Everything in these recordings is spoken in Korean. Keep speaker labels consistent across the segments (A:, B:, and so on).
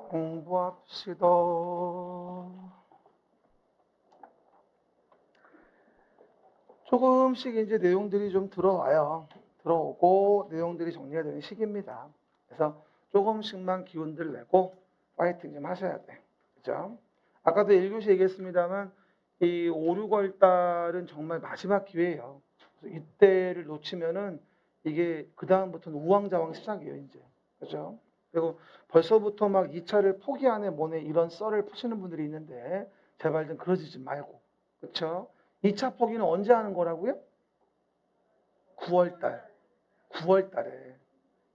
A: 공부합시다. 조금씩 이제 내용들이 좀 들어와요. 들어오고 내용들이 정리가 되는 시기입니다. 그래서 조금씩만 기운들 내고 파이팅 좀 하셔야 돼. 그죠? 아까도 1교시 얘기했습니다만 이 5, 6월 달은 정말 마지막 기회예요. 그래서 이때를 놓치면은 이게 그다음부터는 우왕좌왕 시작이에요, 이제. 그죠? 그리고 벌써부터 막 2차를 포기하네 뭐네 이런 썰을 푸시는 분들이 있는데 제발 좀 그러지 말고. 그렇죠? 2차 포기는 언제 하는 거라고요? 9월 달. 9월 달에.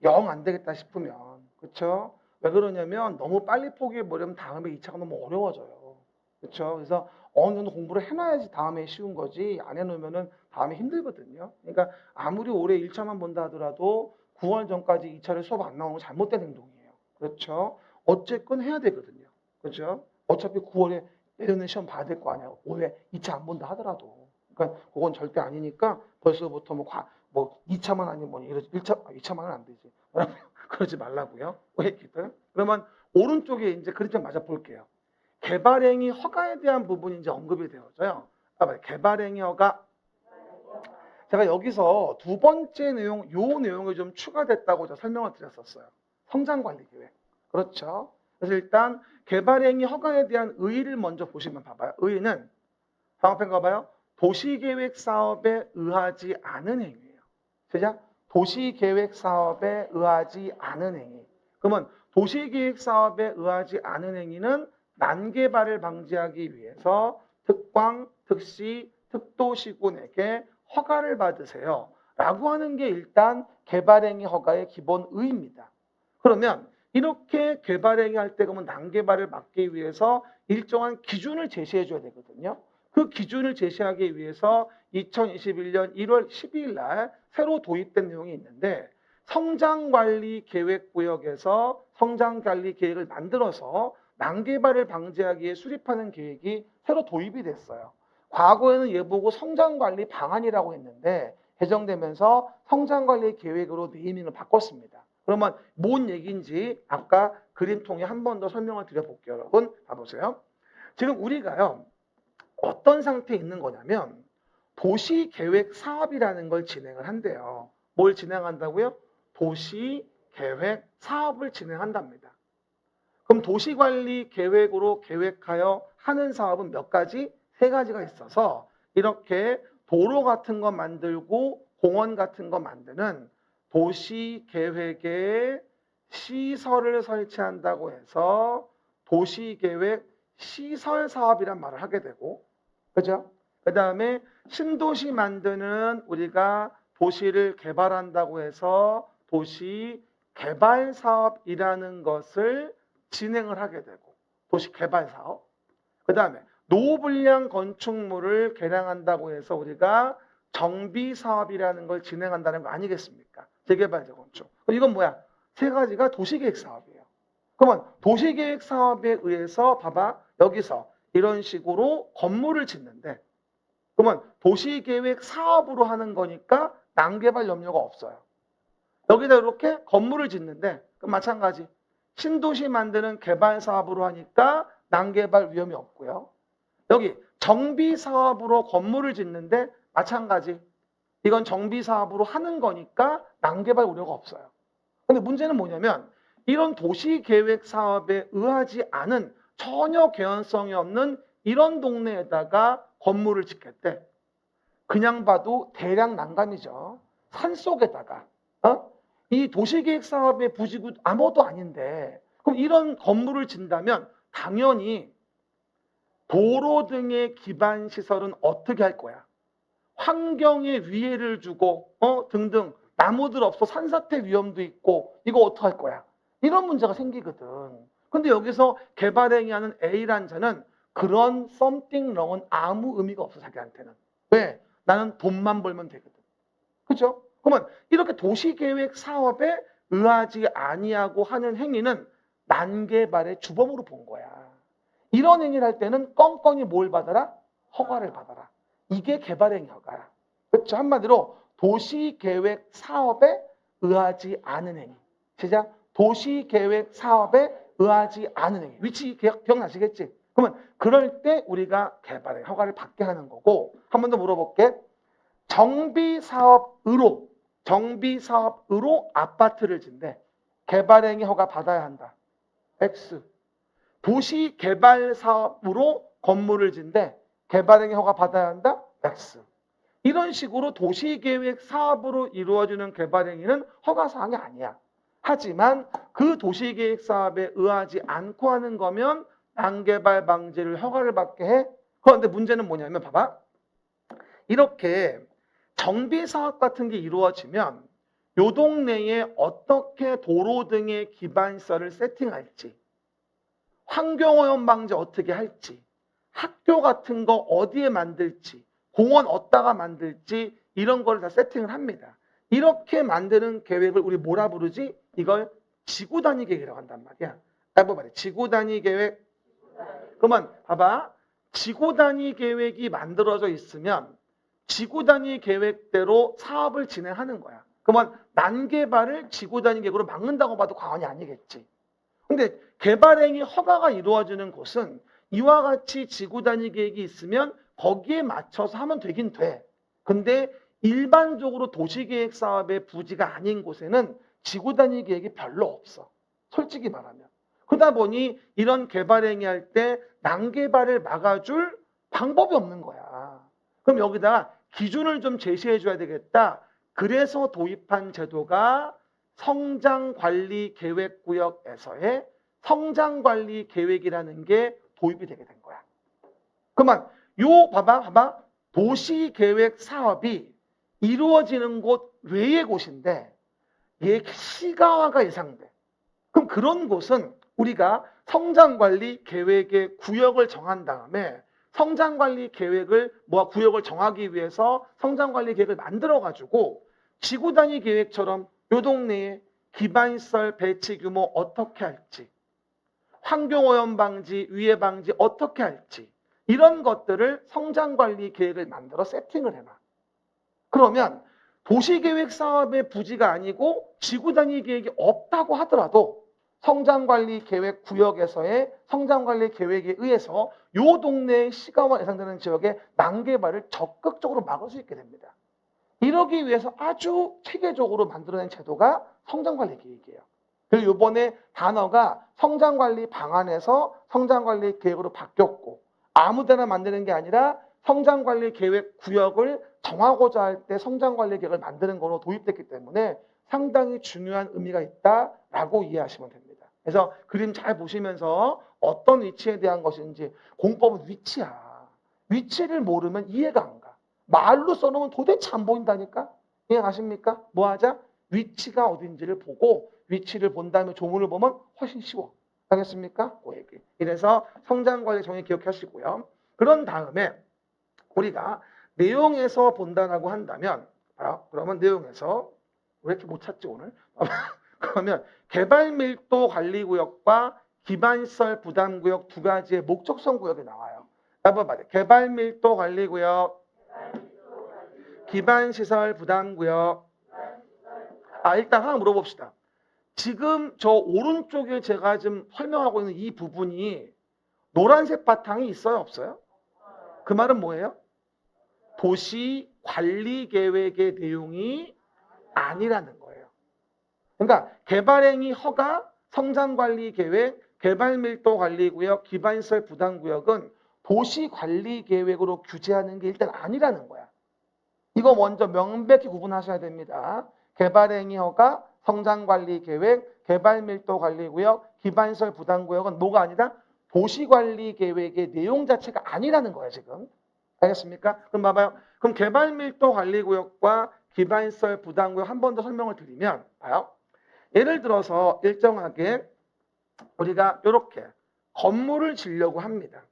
A: 영 안 되겠다 싶으면. 그렇죠? 왜 그러냐면 너무 빨리 포기해 버리면 다음에 2차가 너무 어려워져요. 그렇죠? 그래서 어느 정도 공부를 해놔야지 다음에 쉬운 거지 안 해놓으면은 다음에 힘들거든요. 그러니까 아무리 올해 1차만 본다 하더라도 9월 전까지 2차를 수업 안 나오는 건 잘못된 행동이에요. 그렇죠? 어쨌건 해야 되거든요. 그렇죠? 어차피 9월에 내년에 시험 봐야 될 거 아니야. 올해 2차 안 본다 하더라도. 그러니까 그건 절대 아니니까 벌써부터 뭐 2차만 아니면 뭐 2차만은 안 되지. 그러지 말라고요. 왜기들? 그러면 오른쪽에 이제 그림 좀 맞아 볼게요. 개발행위 허가에 대한 부분이 이제 언급이 되어져요. 개발행위 허가. 제가 여기서 두 번째 내용, 요 내용이 좀 추가됐다고 제가 설명을 드렸었어요. 성장관리계획. 그렇죠. 그래서 일단 개발행위 허가에 대한 의의를 먼저 보시면 봐봐요. 의의는 방법편 가봐요. 도시계획 사업에 의하지 않은 행위예요. 시작. 도시계획 사업에 의하지 않은 행위. 그러면 도시계획 사업에 의하지 않은 행위는 난개발을 방지하기 위해서 특광, 특시, 특도시군에게 허가를 받으세요. 라고 하는 게 일단 개발행위 허가의 기본 의의입니다. 그러면 이렇게 개발행위 할 때 그러면 난개발을 막기 위해서 일정한 기준을 제시해 줘야 되거든요. 그 기준을 제시하기 위해서 2021년 1월 12일 날 새로 도입된 내용이 있는데 성장관리계획구역에서 성장관리계획을 만들어서 난개발을 방지하기 위해 수립하는 계획이 새로 도입이 됐어요. 과거에는 얘보고 성장관리 방안이라고 했는데 개정되면서 성장관리계획으로 네이밍을 바꿨습니다. 그러면 뭔 얘기인지 아까 그림 통해 한 번 더 설명을 드려볼게요. 여러분 봐보세요. 지금 우리가요. 어떤 상태에 있는 거냐면 도시계획 사업이라는 걸 진행을 한대요. 뭘 진행한다고요? 도시계획 사업을 진행한답니다. 그럼 도시관리 계획으로 계획하여 하는 사업은 몇 가지? 세 가지가 있어서 이렇게 도로 같은 거 만들고 공원 같은 거 만드는 도시계획에 시설을 설치한다고 해서 도시계획 시설 사업이란 말을 하게 되고, 그죠? 그 다음에 신도시 만드는 우리가 도시를 개발한다고 해서 도시 개발 사업이라는 것을 진행을 하게 되고, 도시 개발 사업. 그 다음에 노후불량 건축물을 개량한다고 해서 우리가 정비 사업이라는 걸 진행한다는 거 아니겠습니까? 재개발 재건축. 이건 뭐야? 세 가지가 도시계획 사업이에요. 그러면 도시계획 사업에 의해서 봐봐 여기서 이런 식으로 건물을 짓는데 그러면 도시계획 사업으로 하는 거니까 난개발 염려가 없어요. 여기다 이렇게 건물을 짓는데 그럼 마찬가지 신도시 만드는 개발 사업으로 하니까 난개발 위험이 없고요. 여기 정비 사업으로 건물을 짓는데 마찬가지 이건 정비 사업으로 하는 거니까 난개발 우려가 없어요. 근데 문제는 뭐냐면 이런 도시계획 사업에 의하지 않은 전혀 개연성이 없는 이런 동네에다가 건물을 짓겠대. 그냥 봐도 대량 난감이죠. 산속에다가 이 도시계획 사업의 부지구 아무것도 아닌데 그럼 이런 건물을 짓는다면 당연히 도로 등의 기반 시설은 어떻게 할 거야? 환경에 위해를 주고 등등 나무들 없어 산사태 위험도 있고 이거 어떻게 할 거야? 이런 문제가 생기거든. 근데 여기서 개발행위하는 A란 자는 그런 something wrong은 아무 의미가 없어 자기한테는. 왜? 나는 돈만 벌면 되거든. 그죠? 그러면 이렇게 도시계획 사업에 의하지 아니하고 하는 행위는 난개발의 주범으로 본 거야. 이런 행위를 할 때는 껌껌이 뭘 받아라? 허가를 받아라. 이게 개발행위 허가야. 그렇죠? 한마디로 도시계획 사업에 의하지 않은 행위. 시작. 도시계획 사업에 의하지 않은 행위. 위치 기억나시겠지? 그러면 그럴 때 우리가 개발의 허가를 받게 하는 거고, 한 번 더 물어볼게. 정비사업으로 아파트를 짓는데 개발행위 허가 받아야 한다. X. 도시개발사업으로 건물을 짓는데 개발행위 허가 받아야 한다. X. 이런 식으로 도시계획 사업으로 이루어지는 개발행위는 허가사항이 아니야. 하지만 그 도시계획 사업에 의하지 않고 하는 거면 난개발 방지를 허가를 받게 해. 그런데 문제는 뭐냐면 봐봐. 이렇게 정비사업 같은 게 이루어지면 요 동네에 어떻게 도로 등의 기반시설을 세팅할지, 환경오염 방지 어떻게 할지, 학교 같은 거 어디에 만들지, 공원 어디다가 만들지 이런 걸 다 세팅을 합니다. 이렇게 만드는 계획을 우리 뭐라 부르지? 이걸 지구단위 계획이라고 한단 말이야. 해봐 말이야. 지구단위 계획. 그러면 봐봐. 지구단위 계획이 만들어져 있으면 지구단위 계획대로 사업을 진행하는 거야. 그러면 난개발을 지구단위 계획으로 막는다고 봐도 과언이 아니겠지. 근데 개발행위 허가가 이루어지는 곳은 이와 같이 지구단위 계획이 있으면 거기에 맞춰서 하면 되긴 돼. 근데 일반적으로 도시계획 사업의 부지가 아닌 곳에는 지구단위 계획이 별로 없어. 솔직히 말하면. 그러다 보니 이런 개발행위 할 때 난개발을 막아줄 방법이 없는 거야. 그럼 여기다가 기준을 좀 제시해 줘야 되겠다. 그래서 도입한 제도가 성장관리계획구역에서의 성장관리계획이라는 게 도입이 되게 된 거야. 그러면 봐봐. 도시계획 사업이 이루어지는 곳 외의 곳인데 얘 시가화가 예상돼. 그럼 그런 곳은 우리가 성장관리 계획의 구역을 정한 다음에 성장관리 계획을 구역을 정하기 위해서 성장관리 계획을 만들어 가지고 지구단위 계획처럼 요 동네에 기반시설 배치 규모 어떻게 할지, 환경오염 방지, 위해 방지 어떻게 할지 이런 것들을 성장관리 계획을 만들어 세팅을 해놔. 그러면 도시계획 사업의 부지가 아니고 지구단위 계획이 없다고 하더라도 성장관리 계획 구역에서의 성장관리 계획에 의해서 요 동네의 시가와 예상되는 지역의 난개발을 적극적으로 막을 수 있게 됩니다. 이러기 위해서 아주 체계적으로 만들어낸 제도가 성장관리 계획이에요. 그리고 이번에 단어가 성장관리 방안에서 성장관리 계획으로 바뀌었고 아무데나 만드는 게 아니라 성장관리 계획 구역을 정하고자 할 때 성장관리 계획을 만드는 거로 도입됐기 때문에 상당히 중요한 의미가 있다라고 이해하시면 됩니다. 그래서 그림 잘 보시면서 어떤 위치에 대한 것인지, 공법은 위치야. 위치를 모르면 이해가 안 가. 말로 써놓으면 도대체 안 보인다니까? 이해가십니까? 뭐 하자? 위치가 어딘지를 보고 위치를 본 다음에 조문을 보면 훨씬 쉬워. 알겠습니까? 그 얘기. 이래서 성장관리 정의 기억하시고요. 그런 다음에 우리가 내용에서 본다라고 한다면, 그러면 내용에서 왜 이렇게 못 찾지 오늘? 그러면 개발밀도 관리구역과 기반시설 부담구역 두 가지의 목적성 구역이 나와요. 한번 봐요. 개발밀도 관리구역, 기반시설 부담구역. 일단 하나 물어봅시다. 지금 저 오른쪽에 제가 지금 설명하고 있는 이 부분이 노란색 바탕이 있어요? 없어요? 그 말은 뭐예요? 도시관리계획의 내용이 아니라는 거예요. 그러니까 개발행위 허가, 성장관리계획, 개발밀도관리구역, 기반시설 부담구역은 도시관리계획으로 규제하는 게 일단 아니라는 거야. 이거 먼저 명백히 구분하셔야 됩니다. 개발행위 허가, 성장관리계획, 개발밀도관리구역, 기반시설 부담구역은 뭐가 아니다? 도시관리계획의 내용 자체가 아니라는 거야 지금. 알겠습니까? 그럼 봐봐요. 그럼 개발밀도관리구역과 기반시설 부담구역 한 번 더 설명을 드리면 봐요. 예를 들어서 일정하게 우리가 이렇게 건물을 지려고 합니다.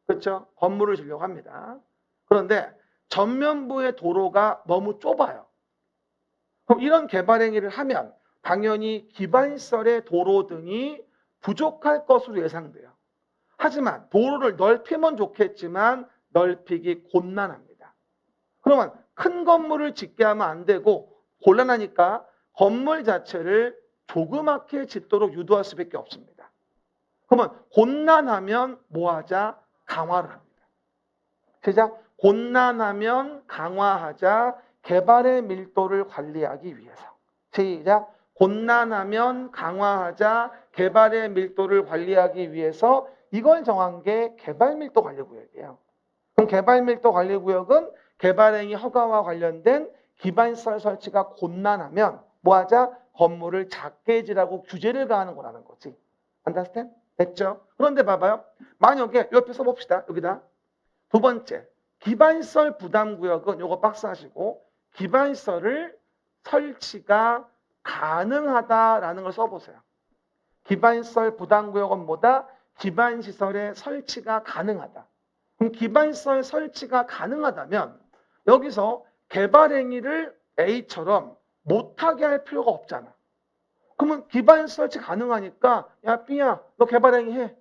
A: 그렇죠? 건물을 지려고 합니다. 그런데 전면부의 도로가 너무 좁아요. 그럼 이런 개발행위를 하면 당연히 기반시설의 도로 등이 부족할 것으로 예상돼요. 하지만 도로를 넓히면 좋겠지만 넓히기 곤란합니다. 그러면 큰 건물을 짓게 하면 안 되고 곤란하니까 건물 자체를 조그맣게 짓도록 유도할 수밖에 없습니다. 그러면 곤란하면 뭐 하자? 강화를 합니다. 시작. 곤란하면 강화하자. 개발의 밀도를 관리하기 위해서. 시작. 곤란하면 강화하자. 개발의 밀도를 관리하기 위해서. 이걸 정한 게 개발 밀도 관리 구역이에요. 그럼 개발 밀도 관리 구역은 개발행위 허가와 관련된 기반시설 설치가 곤란하면 뭐 하자? 건물을 작게 지라고 규제를 가하는 거라는 거지. 안다스텐? 됐죠? 그런데 봐봐요. 만약에 옆에 써봅시다. 여기다. 두 번째, 기반시설 부담구역은 요거 박스 하시고 기반시설을 설치가 가능하다라는 걸 써보세요. 기반시설 부담구역은 뭐다? 기반시설의 설치가 가능하다. 그럼 기반시설 설치가 가능하다면 여기서 개발행위를 A처럼 못하게 할 필요가 없잖아. 그러면 기반시설 설치 가능하니까 야 B야 너 개발행위 해.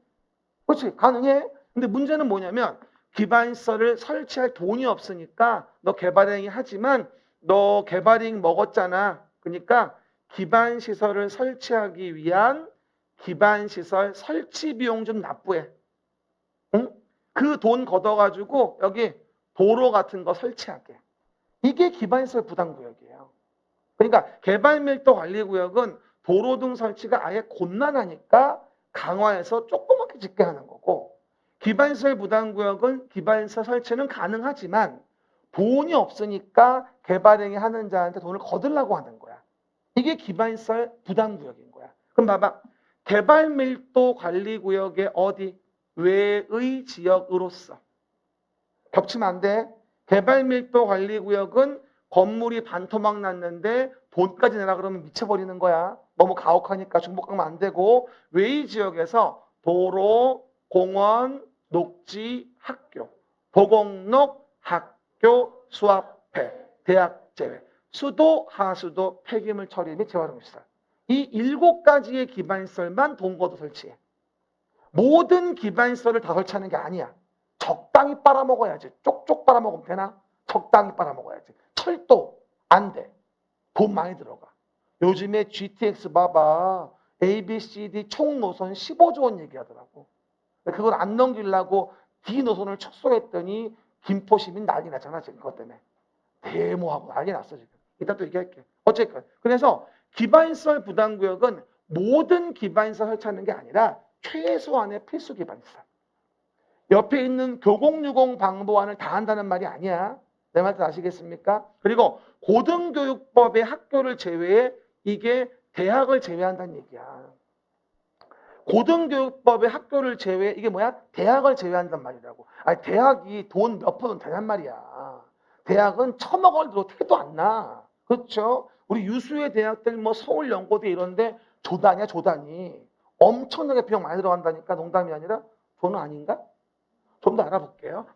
A: 그렇지 가능해. 근데 문제는 뭐냐면 기반시설을 설치할 돈이 없으니까 너 개발행위 하지만 너 개발행위 먹었잖아. 그러니까 기반시설을 설치하기 위한 기반시설 설치 비용 좀 납부해. 응? 그 돈 걷어가지고 여기 도로 같은 거 설치하게. 이게 기반시설 부담구역이에요. 그러니까 개발밀도 관리구역은 도로 등 설치가 아예 곤란하니까 강화해서 조그맣게 짓게 하는 거고 기반시설 부담구역은 기반시설 설치는 가능하지만 돈이 없으니까 개발행위 하는 자한테 돈을 거들라고 하는 거야. 이게 기반시설 부담구역인 거야. 그럼 봐봐. 개발밀도 관리구역의 어디? 외의 지역으로서. 겹치면 안 돼. 개발밀도 관리구역은 건물이 반토막 났는데 돈까지 내라 그러면 미쳐버리는 거야. 너무 가혹하니까 중복하면 안 되고 외의 지역에서 도로, 공원, 녹지, 학교, 도공록, 학교, 수업회, 대학 제외, 수도, 하수도, 폐기물 처리 및 재활용시설. 이 7가지의 기반시설만 돈 걷어 설치해. 모든 기반시설을 다 설치하는 게 아니야. 적당히 빨아먹어야지. 쪽쪽 빨아먹으면 되나? 적당히 빨아먹어야지. 철도 안 돼. 돈 많이 들어가. 요즘에 GTX 봐봐. A, B, C, D 총 노선 15조 원 얘기하더라고. 그걸 안 넘기려고 D 노선을 축소했더니 김포 시민 난리 났잖아. 지금 그것 때문에. 데모하고 난리 났어 지금. 이따 또 얘기할게. 어쨌든 그래서 기반시설 부담구역은 모든 기반시설 설치하는 게 아니라 최소한의 필수 기반시설. 옆에 있는 교공유공 방보안을 다 한다는 말이 아니야. 내 말뜻 아시겠습니까? 그리고 고등교육법의 학교를 제외해 이게 대학을 제외한다는 얘기야. 고등교육법의 학교를 제외해 이게 뭐야? 대학을 제외한단 말이라고. 아니 대학이 돈 몇 푼은 되냔 말이야. 대학은 처먹을 어떻게도 안 나. 그렇죠? 우리 유수의 대학들 뭐 서울연고대 이런데 조단이야 조단이. 엄청나게 비용 많이 들어간다니까. 농담이 아니라 돈은 아닌가? 좀 더 알아볼게요.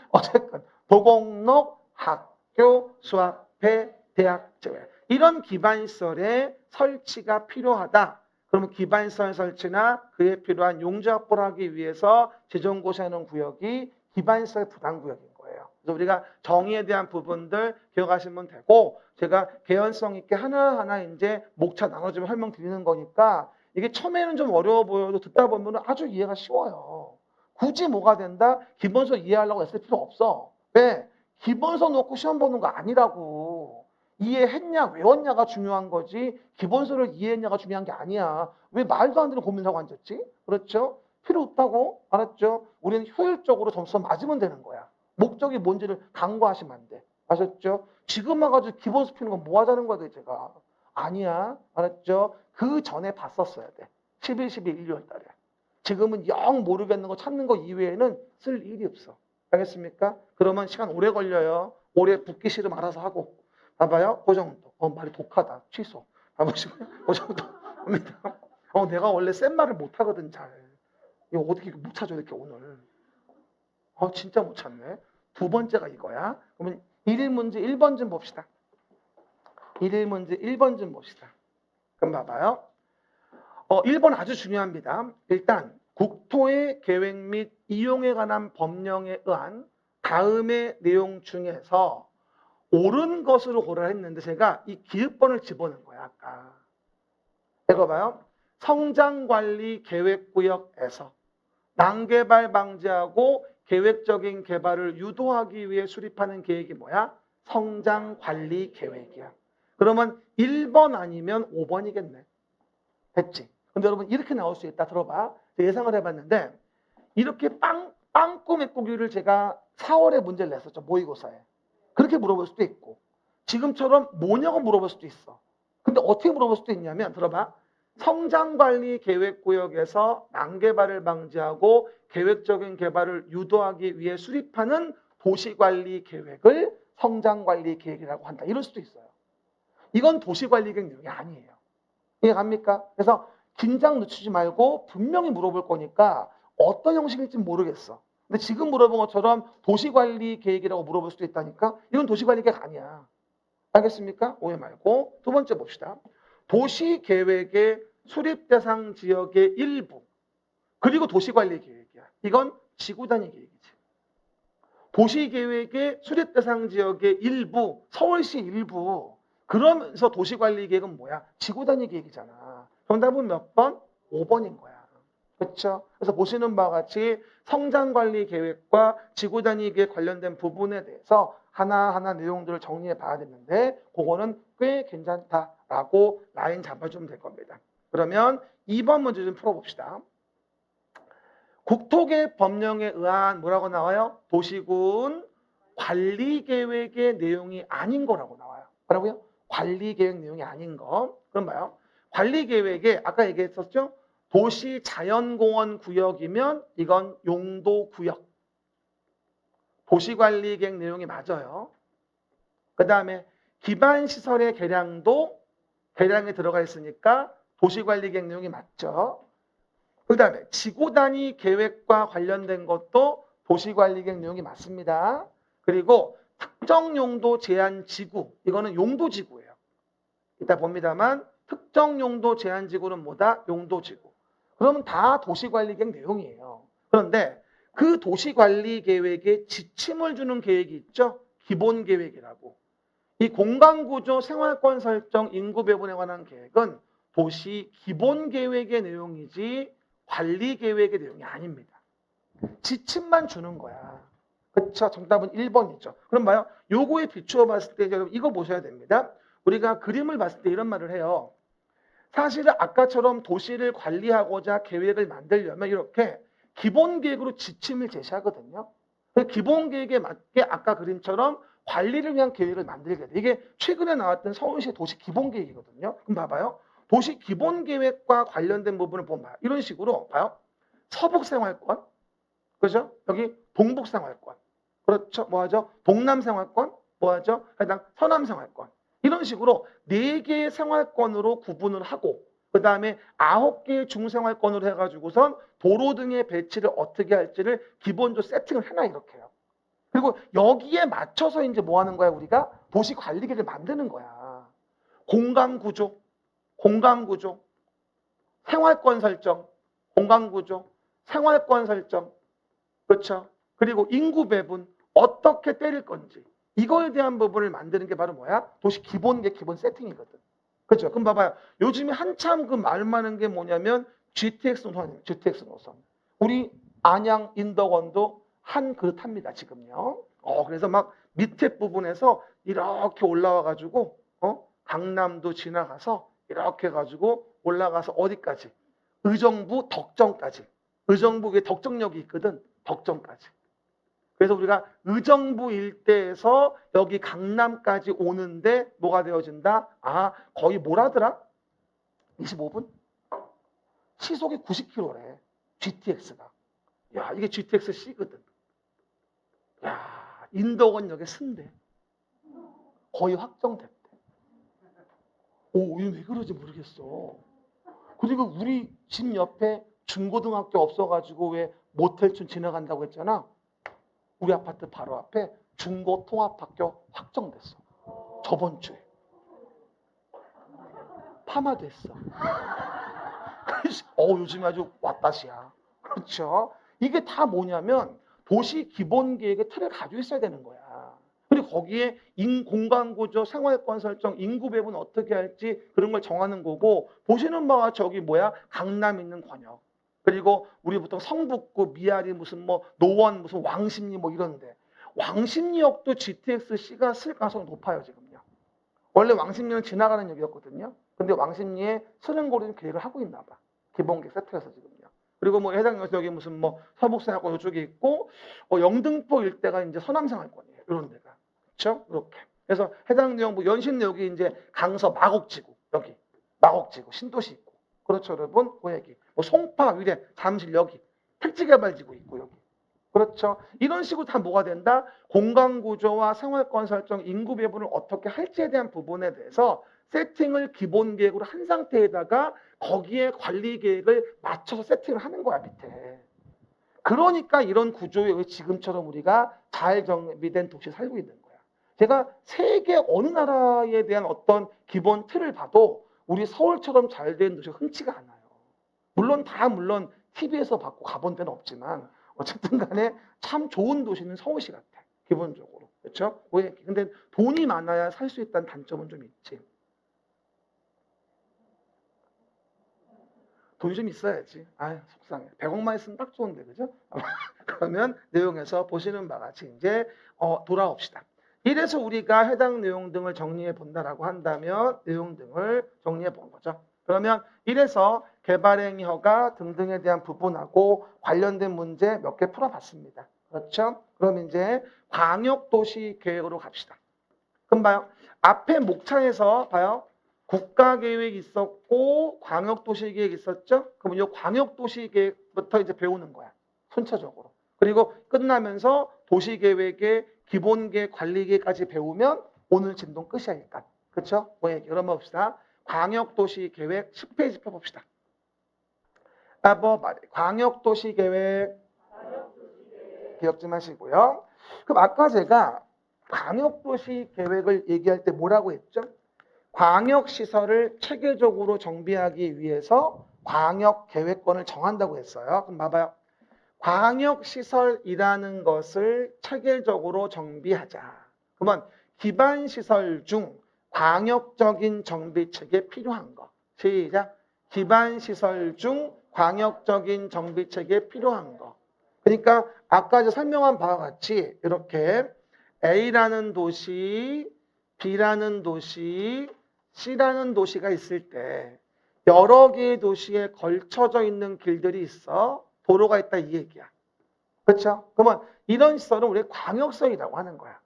A: 어쨌든 도공록, 학교, 수학회, 대학 제외 이런 기반시설의 설치가 필요하다. 그러면 기반시설 설치나 그에 필요한 용지 확보를 하기 위해서 재정고시하는 구역이 기반시설 부담구역인 거예요. 그래서 우리가 정의에 대한 부분들 기억하시면 되고 제가 개연성 있게 하나하나 이제 목차 나눠주면 설명드리는 거니까 이게 처음에는 좀 어려워 보여도 듣다 보면 아주 이해가 쉬워요. 굳이 뭐가 된다? 기본서 이해하려고 애쓸 필요 없어. 왜? 기본서 놓고 시험 보는 거 아니라고. 이해했냐, 외웠냐가 중요한 거지 기본서를 이해했냐가 중요한 게 아니야. 왜 말도 안 되는 고민하고 앉았지? 그렇죠? 필요 없다고. 알았죠? 우리는 효율적으로 점수 맞으면 되는 거야. 목적이 뭔지를 간과하시면 안 돼. 아셨죠? 지금 와가지고 기본서 피는 건 뭐 하자는 거야 제가. 아니야. 알았죠? 그 전에 봤었어야 돼. 11, 12, 1월 달에. 지금은 영 모르겠는 거 찾는 거 이외에는 쓸 일이 없어. 알겠습니까? 그러면 시간 오래 걸려요. 오래 붙기 싫으면 알아서 하고. 봐봐요. 그 정도. 말이 독하다. 취소. 봐보시고요. 그 정도. 합니다. 내가 원래 센 말을 못 하거든, 잘. 이거 어떻게 못 찾아, 이렇게 오늘. 진짜 못 찾네. 두 번째가 이거야. 그러면 1일 문제 1번 좀 봅시다. 1일 문제 1번 좀 봅시다. 그럼 봐봐요. 1번 아주 중요합니다. 일단 국토의 계획 및 이용에 관한 법령에 의한 다음의 내용 중에서 옳은 것으로 고려를 했는데 제가 이 기읍번을 집어넣은 거야. 아까. 이거 봐요. 성장관리계획구역에서 난개발 방지하고 계획적인 개발을 유도하기 위해 수립하는 계획이 뭐야? 성장관리계획이야. 그러면 1번 아니면 5번이겠네. 됐지? 근데 여러분 이렇게 나올 수 있다. 들어봐. 예상을 해봤는데 이렇게 빵꾸 메꾸기를 제가 4월에 문제를 냈었죠. 모의고사에. 그렇게 물어볼 수도 있고 지금처럼 뭐냐고 물어볼 수도 있어. 근데 어떻게 물어볼 수도 있냐면 들어봐. 성장관리계획구역에서 난개발을 방지하고 계획적인 개발을 유도하기 위해 수립하는 도시관리계획을 성장관리계획이라고 한다. 이럴 수도 있어요. 이건 도시관리계획 내용이 아니에요. 이해갑니까? 그래서 긴장 늦추지 말고 분명히 물어볼 거니까 어떤 형식일지 모르겠어. 근데 지금 물어본 것처럼 도시관리계획이라고 물어볼 수도 있다니까? 이건 도시관리계획 아니야. 알겠습니까? 오해 말고. 두 번째 봅시다. 도시계획의 수립 대상 지역의 일부 그리고 도시관리계획이야. 이건 지구단위 계획이지. 도시계획의 수립 대상 지역의 일부, 서울시 일부 그러면서 도시관리계획은 뭐야? 지구단위 계획이잖아. 정답은 몇 번? 5번인 거야. 그렇죠? 그래서 보시는 바와 같이 성장관리계획과 지구단위 계획 관련된 부분에 대해서 하나하나 내용들을 정리해 봐야 되는데 그거는 꽤 괜찮다라고 라인 잡아주면 될 겁니다. 그러면 2번 문제 좀 풀어봅시다. 국토계획 법령에 의한 뭐라고 나와요? 도시군 관리계획의 내용이 아닌 거라고 나와요. 뭐라고요? 관리계획 내용이 아닌 거. 그럼 봐요. 관리계획에 아까 얘기했었죠? 도시 자연공원 구역이면 이건 용도구역. 도시관리계획 내용이 맞아요. 그 다음에 기반시설의 개량도 개량에 들어가 있으니까 도시관리계획 내용이 맞죠. 그 다음에 지구단위 계획과 관련된 것도 도시관리계획 내용이 맞습니다. 그리고 특정용도 제한지구, 이거는 용도지구예요. 이따 봅니다만 특정용도 제한지구는 뭐다? 용도지구. 그러면 다 도시관리계획 내용이에요. 그런데 그 도시관리계획에 지침을 주는 계획이 있죠? 기본계획이라고. 이 공간구조, 생활권 설정, 인구 배분에 관한 계획은 도시 기본계획의 내용이지 관리계획의 내용이 아닙니다. 지침만 주는 거야. 그렇죠? 정답은 1번이죠. 그럼 봐요. 요거에 비추어 봤을 때 여러분 이거 보셔야 됩니다. 우리가 그림을 봤을 때 이런 말을 해요. 사실은 아까처럼 도시를 관리하고자 계획을 만들려면 이렇게 기본계획으로 지침을 제시하거든요. 기본계획에 맞게 아까 그림처럼 관리를 위한 계획을 만들게 돼. 이게 최근에 나왔던 서울시 도시 기본계획이거든요. 그럼 봐봐요. 도시 기본계획과 관련된 부분을 보면 봐요. 이런 식으로 봐요. 서북생활권, 그죠? 여기 동북생활권, 그렇죠? 뭐하죠? 동남생활권, 뭐하죠? 해당 서남생활권. 이런 식으로 4개의 생활권으로 구분을 하고 그 다음에 9개의 중생활권으로 해가지고선 도로 등의 배치를 어떻게 할지를 기본적으로 세팅을 해놔 이렇게요. 그리고 여기에 맞춰서 이제 뭐 하는 거야? 우리가 도시관리계획을 만드는 거야. 공간구조, 생활권 설정, 공간구조, 생활권 설정, 그렇죠? 그리고 인구 배분, 어떻게 때릴 건지 이거에 대한 부분을 만드는 게 바로 뭐야? 도시 기본계 기본 세팅이거든. 그렇죠? 그럼 봐봐요. 요즘에 한참 그 말 많은 게 뭐냐면 GTX 노선이에요. GTX 노선. 우리 안양 인덕원도 한 그릇합니다. 지금요. 그래서 막 밑에 부분에서 이렇게 올라와 가지고 강남도 지나가서 이렇게 가지고 올라가서 어디까지? 의정부 덕정까지. 의정부 위에 덕정역이 있거든. 덕정까지. 그래서 우리가 의정부 일대에서 여기 강남까지 오는데 뭐가 되어진다? 거의 뭐라더라? 25분? 시속이 90km래. GTX가. 야, 이게 GTX C거든. 야, 인덕원역에 쓴대. 거의 확정됐대. 이거 왜 그러지 모르겠어. 그리고 우리 집 옆에 중고등학교 없어가지고 왜 모텔촌 지나간다고 했잖아. 우리 아파트 바로 앞에 중고통합학교 확정됐어. 저번 주에. 파마됐어. 요즘에 아주 왔다시야. 그렇죠? 이게 다 뭐냐면 도시 기본계획의 틀을 가지고 있어야 되는 거야. 그리고 거기에 공간구조, 생활권 설정, 인구 배분 어떻게 할지 그런 걸 정하는 거고, 보시는 바와 저기 뭐야? 강남 있는 권역. 그리고 우리 보통 성북구, 미아리 무슨 뭐 노원 무슨 왕십리 뭐 이런데, 왕십리역도 GTX-C가 쓸 가능성이 높아요 지금요. 원래 왕십리는 지나가는 역이었거든요. 근데 왕십리에 쓰는 거를 계획을 하고 있나 봐. 기본계획 세트에서 지금요. 그리고 뭐 해당 여기 무슨 뭐 서북생활권 이쪽에 있고, 영등포 일대가 이제 서남생활권이에요. 이런 데가. 그렇죠? 이렇게. 그래서 해당 내용 뭐 연신 여기 이제 강서 마곡지구 여기 마곡지구 신도시 있고. 그렇죠, 여러분? 그 얘기. 뭐 송파 위례 잠실 여기 택지개발지구 있고 여기. 그렇죠. 이런 식으로 다 뭐가 된다? 공간구조와 생활권 설정, 인구 배분을 어떻게 할지에 대한 부분에 대해서 세팅을 기본 계획으로 한 상태에다가 거기에 관리 계획을 맞춰서 세팅을 하는 거야, 밑에. 그러니까 이런 구조에 지금처럼 우리가 잘 정비된 도시에 살고 있는 거야. 제가 세계 어느 나라에 대한 어떤 기본 틀을 봐도 우리 서울처럼 잘 된 도시가 흔치가 않아요. 물론 TV에서 받고 가본 데는 없지만 어쨌든 간에 참 좋은 도시는 서울시 같아. 기본적으로. 그렇죠? 근데 돈이 많아야 살 수 있다는 단점은 좀 있지. 돈이 좀 있어야지. 아유, 속상해. 100억만 있으면 딱 좋은데, 그죠? 그러면 내용에서 보시는 바와 같이 이제 돌아옵시다. 이래서 우리가 해당 내용 등을 정리해 본다라고 한다면 내용 등을 정리해 본 거죠. 그러면 이래서 개발행위 허가 등등에 대한 부분하고 관련된 문제 몇 개 풀어봤습니다. 그렇죠? 그럼 이제 광역도시 계획으로 갑시다. 그럼 봐요. 앞에 목차에서 봐요. 국가계획 있었고 광역도시계획 있었죠? 그럼 이 광역도시계획부터 이제 배우는 거야. 순차적으로. 그리고 끝나면서 도시계획의 기본계획, 관리계획까지 배우면 오늘 진동 끝이야 일단. 그렇죠? 뭐 얘기 그럼 봅시다. 광역도시계획 10페이지 펴봅시다. 광역도시계획 기억 좀 하시고요. 그럼 아까 제가 광역도시계획을 얘기할 때 뭐라고 했죠? 광역시설을 체계적으로 정비하기 위해서 광역계획권을 정한다고 했어요. 그럼 봐봐요. 광역시설이라는 것을 체계적으로 정비하자. 그러면 기반시설 중 광역적인 정비체계 필요한 거. 시작. 기반시설 중 광역적인 정비체계 필요한 거. 그러니까 아까 설명한 바와 같이 이렇게 A라는 도시, B라는 도시, C라는 도시가 있을 때 여러 개의 도시에 걸쳐져 있는 길들이 있어. 도로가 있다 이 얘기야. 그렇죠? 그러면 이런 시설은 우리가 광역시설이라고 하는 거야.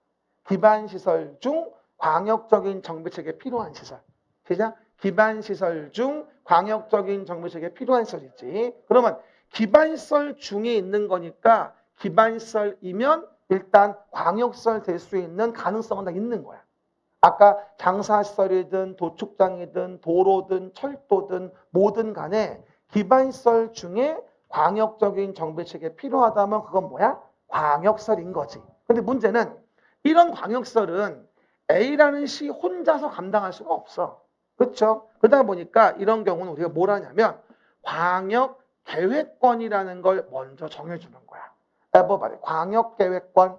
A: 기반시설 중 광역적인 정비체계에 필요한 시설. 시작. 기반시설 중 광역적인 정비체계에 필요한 시설이지. 그러면 기반시설 중에 있는 거니까 기반시설이면 일단 광역시설 될 수 있는 가능성은 다 있는 거야. 아까 장사시설이든 도축장이든 도로든 철도든 뭐든 간에 기반시설 중에 광역적인 정비체계에 필요하다면 그건 뭐야? 광역시설인 거지. 근데 문제는 이런 광역시설은 A라는 시 혼자서 감당할 수가 없어. 그렇죠? 그러다 보니까 이런 경우는 우리가 뭘 하냐면 광역계획권이라는 걸 먼저 정해주는 거야. 해봐봐. 광역계획권.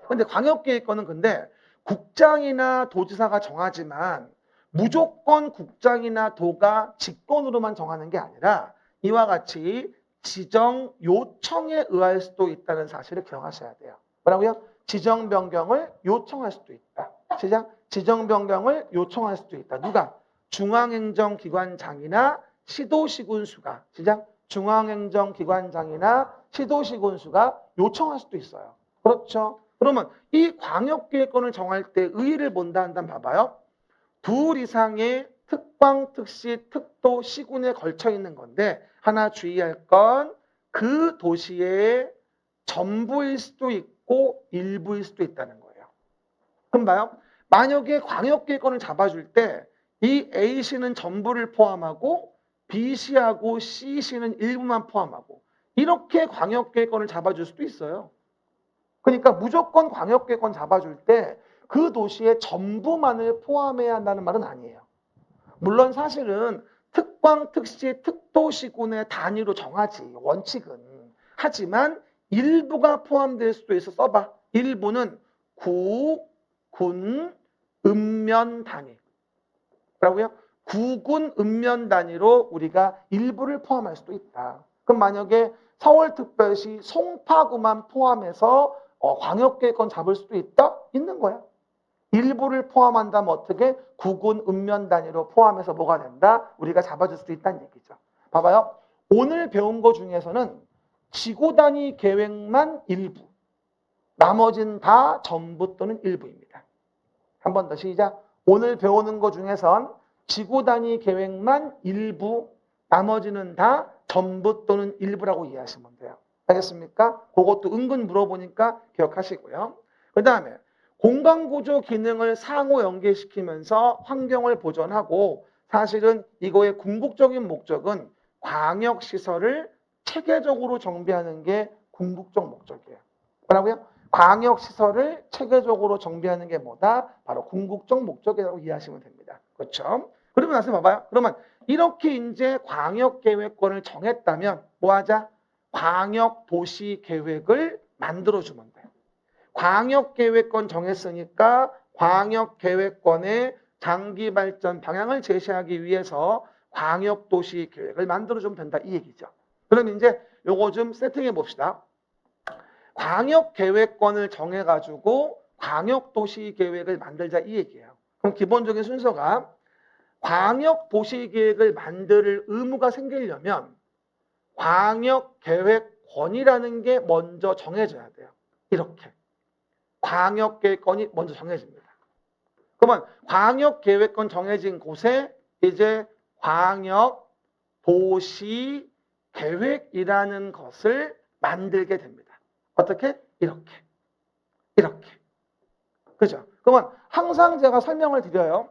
A: 근데 광역계획권은 근데 국장이나 도지사가 정하지만 무조건 국장이나 도가 직권으로만 정하는 게 아니라 이와 같이 지정 요청에 의할 수도 있다는 사실을 기억하셔야 돼요. 뭐라고요? 지정 변경을 요청할 수도 있다. 시작. 지정 변경을 요청할 수도 있다. 누가? 중앙행정기관장이나 시도시군수가. 시작. 중앙행정기관장이나 시도시군수가 요청할 수도 있어요. 그렇죠? 그러면 이 광역계획권을 정할 때 의의를 본다 한다면 봐봐요. 둘 이상의 특광, 특시, 특도, 시군에 걸쳐 있는 건데 하나 주의할 건 그 도시의 전부일 수도 있고 일부일 수도 있다는 거예요. 그럼 봐요. 만약에 광역계획권을 잡아줄 때 이 A시는 전부를 포함하고 B시하고 C시는 일부만 포함하고 이렇게 광역계획권을 잡아줄 수도 있어요. 그러니까 무조건 광역계획권 잡아줄 때 그 도시의 전부만을 포함해야 한다는 말은 아니에요. 물론 사실은 특광, 특시, 특도시군의 단위로 정하지 원칙은. 하지만 일부가 포함될 수도 있어. 써봐. 일부는 구, 군, 읍면 단위. 뭐라고요? 구군 읍면 단위로 우리가 일부를 포함할 수도 있다. 그럼 만약에 서울특별시 송파구만 포함해서 광역계획권 잡을 수도 있다? 있는 거야. 일부를 포함한다면 어떻게? 구군 읍면 단위로 포함해서 뭐가 된다? 우리가 잡아줄 수도 있다는 얘기죠. 봐봐요. 오늘 배운 거 중에서는 지구 단위 계획만 일부, 나머지는 다 전부 또는 일부입니다. 한 번 더 시작. 오늘 배우는 거 중에선 지구 단위 계획만 일부, 나머지는 다 전부 또는 일부라고 이해하시면 돼요. 알겠습니까? 그것도 은근 물어보니까 기억하시고요. 그 다음에 공간구조 기능을 상호 연계시키면서 환경을 보존하고, 사실은 이거의 궁극적인 목적은 광역시설을 체계적으로 정비하는 게 궁극적 목적이에요. 뭐라고요? 광역시설을 체계적으로 정비하는 게 뭐다? 바로 궁극적 목적이라고 이해하시면 됩니다. 그렇죠? 그러고 나서 봐봐요. 그러면 이렇게 이제 광역계획권을 정했다면 뭐 하자? 광역도시계획을 만들어주면 돼요. 광역계획권 정했으니까 광역계획권의 장기발전 방향을 제시하기 위해서 광역도시계획을 만들어주면 된다, 이 얘기죠. 그럼 이제 요거 좀 세팅해 봅시다. 광역계획권을 정해가지고 광역도시계획을 만들자, 이 얘기예요. 그럼 기본적인 순서가 광역도시계획을 만들 의무가 생기려면 광역계획권이라는 게 먼저 정해져야 돼요. 이렇게. 광역계획권이 먼저 정해집니다. 그러면 광역계획권 정해진 곳에 이제 광역도시계획이라는 것을 만들게 됩니다. 어떻게? 이렇게. 이렇게. 그죠? 그러면 항상 제가 설명을 드려요.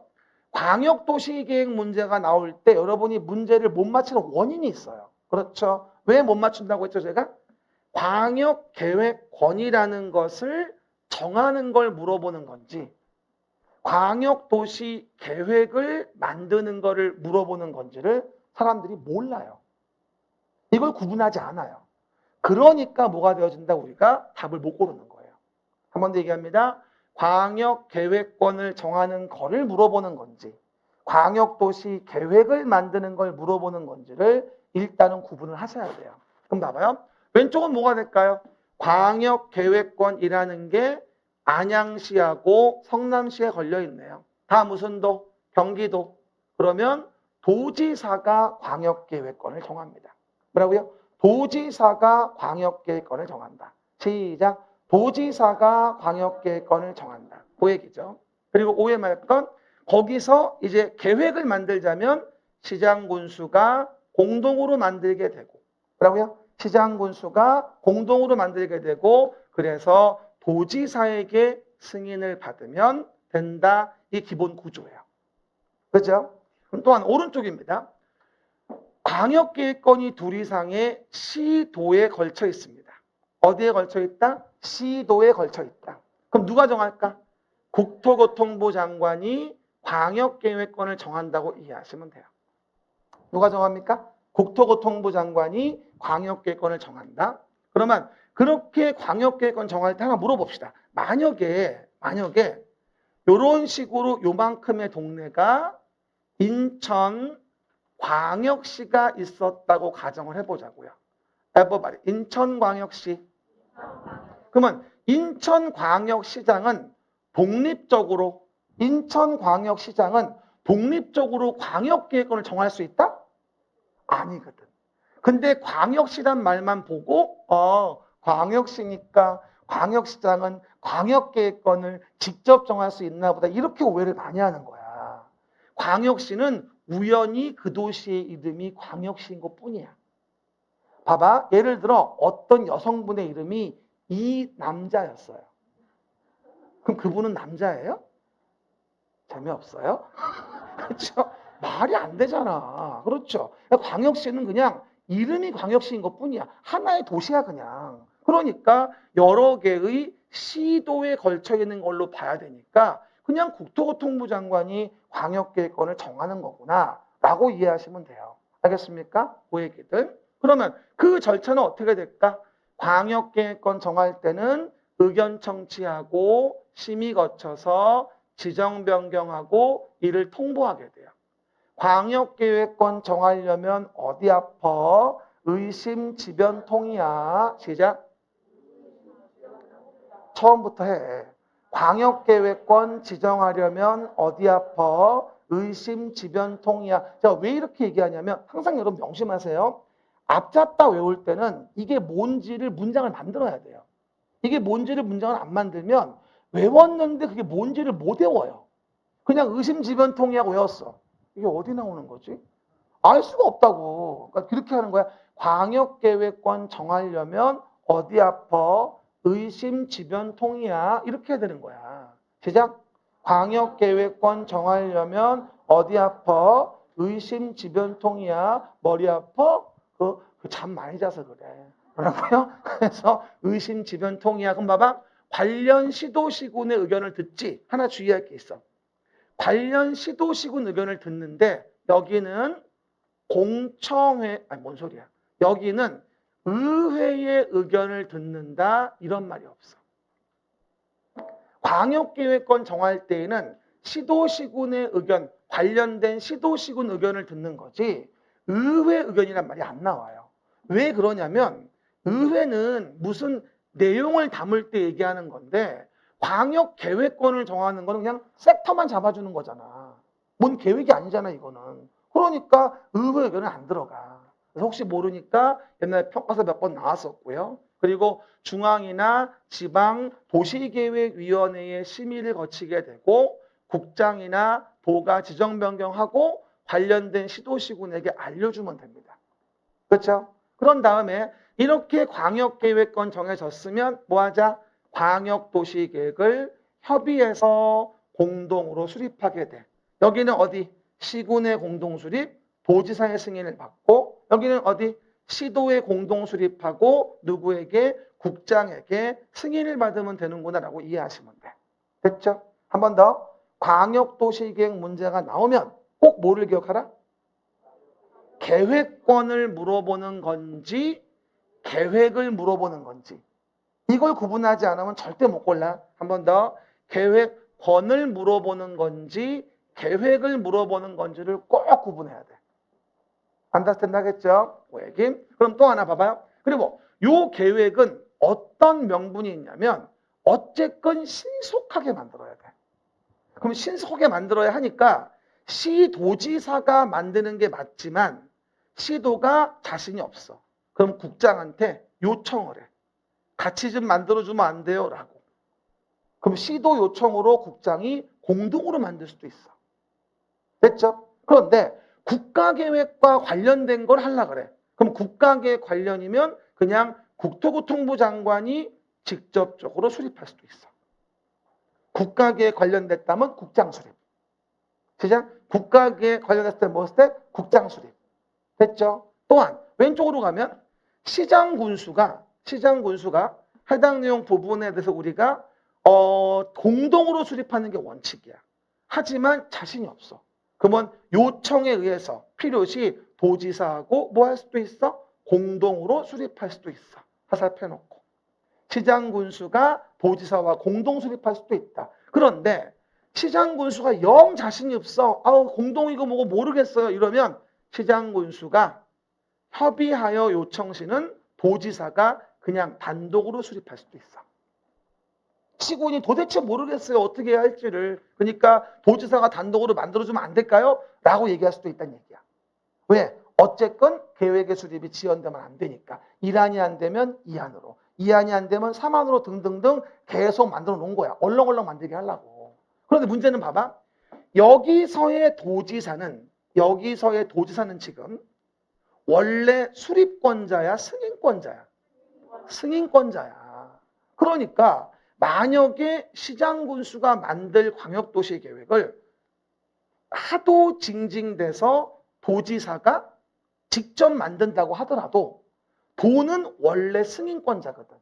A: 광역도시계획 문제가 나올 때 여러분이 문제를 못 맞히는 원인이 있어요. 그렇죠? 왜 못 맞춘다고 했죠, 제가? 광역계획권이라는 것을 정하는 걸 물어보는 건지, 광역도시계획을 만드는 거를 물어보는 건지를 사람들이 몰라요. 이걸 구분하지 않아요. 그러니까 뭐가 되어진다? 우리가 답을 못 고르는 거예요. 한 번 더 얘기합니다. 광역계획권을 정하는 거를 물어보는 건지, 광역도시 계획을 만드는 걸 물어보는 건지를 일단은 구분을 하셔야 돼요. 그럼 봐봐요. 왼쪽은 뭐가 될까요? 광역계획권이라는 게 안양시하고 성남시에 걸려 있네요. 다 무슨 도? 경기도. 그러면 도지사가 광역계획권을 정합니다. 뭐라고요? 도지사가 광역계획권을 정한다. 시작. 도지사가 광역계획권을 정한다. 그 얘기죠. 그리고 오해 말 건, 거기서 이제 계획을 만들자면 시장군수가 공동으로 만들게 되고, 뭐라고요? 시장군수가 공동으로 만들게 되고, 그래서 도지사에게 승인을 받으면 된다. 이 기본 구조예요. 그렇죠? 그럼 또한 오른쪽입니다. 광역계획권이 둘 이상의 시도에 걸쳐 있습니다. 어디에 걸쳐 있다? 시도에 걸쳐 있다. 그럼 누가 정할까? 국토교통부 장관이 광역계획권을 정한다고 이해하시면 돼요. 누가 정합니까? 국토교통부 장관이 광역계획권을 정한다. 그러면 그렇게 광역계획권 정할 때 하나 물어봅시다. 만약에 이런 식으로 요만큼의 동네가 인천 광역시가 있었다고 가정을 해보자고요. everybody. 인천광역시. 그러면 인천광역시장은 독립적으로 광역계획권을 정할 수 있다? 아니거든. 근데 광역시란 말만 보고 광역시니까 광역시장은 광역계획권을 직접 정할 수 있나 보다, 이렇게 오해를 많이 하는 거야. 광역시는 우연히 그 도시의 이름이 광역시인 것뿐이야. 봐봐. 예를 들어 어떤 여성분의 이름이 이남자였어요. 그럼 그분은 남자예요? 재미없어요? 그렇죠? 말이 안 되잖아. 그렇죠? 광역시는 그냥 이름이 광역시인 것뿐이야. 하나의 도시야 그냥. 그러니까 여러 개의 시도에 걸쳐 있는 걸로 봐야 되니까 그냥 국토교통부 장관이 광역계획권을 정하는 거구나 라고 이해하시면 돼요. 알겠습니까? 그 얘기들. 그러면 그 절차는 어떻게 될까? 광역계획권 정할 때는 의견 청취하고 심의 거쳐서 지정 변경하고 이를 통보하게 돼요. 광역계획권 정하려면 어디 아파? 의심 지변 통이야. 시작. 처음부터 해. 광역계획권 지정하려면 어디 아파? 의심 지변 통이야. 제가 왜 이렇게 얘기하냐면 항상 여러분 명심하세요. 앞잡다 외울 때는 이게 뭔지를 문장을 만들어야 돼요. 이게 뭔지를 문장을 안 만들면 외웠는데 그게 뭔지를 못 외워요. 그냥 의심지변통이라고 외웠어. 이게 어디 나오는 거지? 알 수가 없다고. 그러니까 그렇게 하는 거야. 광역계획권 정하려면 어디 아파? 의심지변통이야. 이렇게 해야 되는 거야. 시작. 광역계획권 정하려면 어디 아파? 의심지변통이야. 머리 아파? 잠 많이 자서 그래. 뭐라고요? 그래서 의심지변통이야. 그럼 봐봐. 관련 시도시군의 의견을 듣지. 하나 주의할 게 있어. 관련 시도시군 의견을 듣는데 여기는 공청회, 아니 뭔 소리야. 여기는 의회의 의견을 듣는다. 이런 말이 없어. 광역계획권 정할 때에는 시도시군의 의견, 관련된 시도시군 의견을 듣는 거지 의회 의견이란 말이 안 나와요. 왜 그러냐면 의회는 무슨 내용을 담을 때 얘기하는 건데 광역계획권을 정하는 거는 그냥 섹터만 잡아주는 거잖아. 뭔 계획이 아니잖아 이거는. 그러니까 의회 의견은 안 들어가. 그래서 혹시 모르니까 옛날에 평가서 몇 번 나왔었고요. 그리고 중앙이나 지방 도시계획위원회의 심의를 거치게 되고 국장이나 도가 지정 변경하고 관련된 시도시군에게 알려주면 됩니다. 그렇죠? 그런 다음에 이렇게 광역계획권 정해졌으면 뭐하자? 광역도시계획을 협의해서 공동으로 수립하게 돼. 여기는 어디? 시군의 공동수립, 도지사의 승인을 받고 여기는 어디? 시도의 공동수립하고 누구에게? 국장에게 승인을 받으면 되는구나라고 이해하시면 돼. 됐죠? 한 번 더. 광역도시계획 문제가 나오면 꼭 뭐를 기억하라? 계획권을 물어보는 건지 계획을 물어보는 건지 이걸 구분하지 않으면 절대 못 골라. 한 번 더. 계획권을 물어보는 건지 계획을 물어보는 건지를 꼭 구분해야 돼. 안다스탠드 하겠죠? 그 얘기. 그럼 또 하나 봐봐요. 그리고 요 계획은 어떤 명분이 있냐면 어쨌건 신속하게 만들어야 돼. 그럼 신속하게 만들어야 하니까 시도지사가 만드는 게 맞지만 시도가 자신이 없어. 그럼 국장한테 요청을 해. 같이 좀 만들어주면 안 돼요? 라고. 그럼 시도 요청으로 국장이 공동으로 만들 수도 있어. 됐죠? 그런데 국가계획과 관련된 걸 하려고 그래. 그럼 국가계획 관련이면 그냥 국토교통부 장관이 직접적으로 수립할 수도 있어. 국가계획 관련됐다면 국장 수립. 시작. 국가계획 관련됐을 때 뭐 했을 때? 국장 수립. 됐죠? 또한 왼쪽으로 가면 시장 군수가 해당 내용 부분에 대해서 우리가 공동으로 수립하는 게 원칙이야. 하지만 자신이 없어. 그러면 요청에 의해서 필요시 도지사하고 뭐 할 수도 있어? 공동으로 수립할 수도 있어. 화살표 놓고. 시장 군수가 도지사와 공동 수립할 수도 있다. 그런데 시장 군수가 영 자신이 없어. 공동이고 뭐고 모르겠어요. 이러면 시장 군수가 협의하여 요청 시는 도지사가 그냥 단독으로 수립할 수도 있어. 시군이 도대체 모르겠어요. 어떻게 해야 할지를. 그러니까 도지사가 단독으로 만들어주면 안 될까요? 라고 얘기할 수도 있다는 얘기야. 왜? 어쨌건 계획의 수립이 지연되면 안 되니까. 1안이 안 되면 2안으로. 2안이 안 되면 3안으로 등등등 계속 만들어 놓은 거야. 얼렁얼렁 만들게 하려고. 그런데 문제는 봐봐. 여기서의 도지사는 지금 원래 수립권자야, 승인권자야? 승인권자야. 그러니까 만약에 시장 군수가 만들 광역도시 계획을 하도 징징대서 도지사가 직접 만든다고 하더라도 도는 원래 승인권자거든.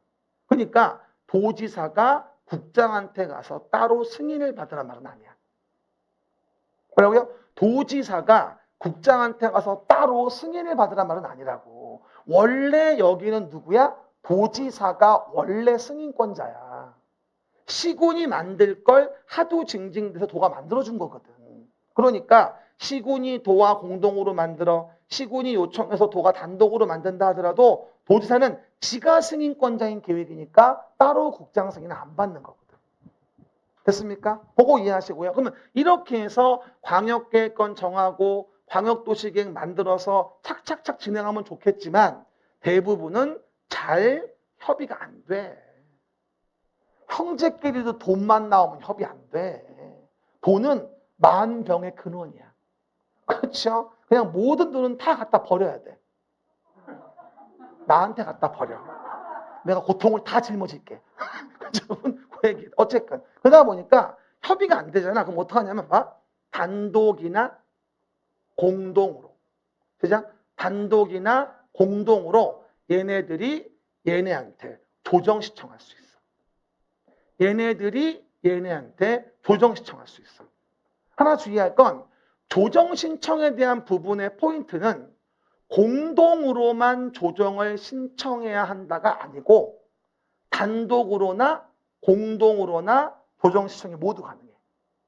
A: 그러니까 도지사가 국장한테 가서 따로 승인을 받으란 말은 아니야. 뭐라고요? 도지사가 국장한테 가서 따로 승인을 받으란 말은 아니라고. 원래 여기는 누구야? 도지사가 원래 승인권자야. 시군이 만들 걸 하도 징징대서 도가 만들어준 거거든. 그러니까 시군이 도와 공동으로 만들어 시군이 요청해서 도가 단독으로 만든다 하더라도 도지사는 지가 승인권자인 계획이니까 따로 국장 승인을 안 받는 거거든. 됐습니까? 그거 이해하시고요. 그러면 이렇게 해서 광역계획권 정하고 광역도시계획 만들어서 착착착 진행하면 좋겠지만 대부분은 잘 협의가 안 돼. 형제끼리도 돈만 나오면 협의 안 돼. 돈은 만병의 근원이야. 그렇죠? 그냥 모든 돈은 다 갖다 버려야 돼. 나한테 갖다 버려. 내가 고통을 다 짊어질게. 그 얘기. 어쨌든 그러다 보니까 협의가 안 되잖아. 그럼 어떡하냐면 봐. 단독이나 공동으로. 그죠? 단독이나 공동으로 얘네들이 얘네한테 조정 신청할 수 있어. 얘네들이 얘네한테 조정 신청할 수 있어. 하나 주의할 건 조정 신청에 대한 부분의 포인트는 공동으로만 조정을 신청해야 한다가 아니고 단독으로나 공동으로나 조정 신청이 모두 가능해.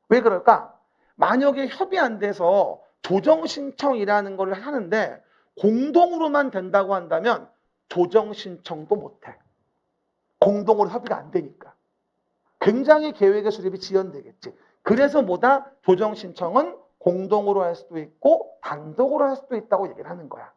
A: 왜 그럴까? 만약에 협의 안 돼서 조정 신청이라는 걸 하는데 공동으로만 된다고 한다면 조정 신청도 못해. 공동으로 협의가 안 되니까. 굉장히 계획의 수립이 지연되겠지. 그래서 뭐다? 조정 신청은 공동으로 할 수도 있고 단독으로 할 수도 있다고 얘기를 하는 거야.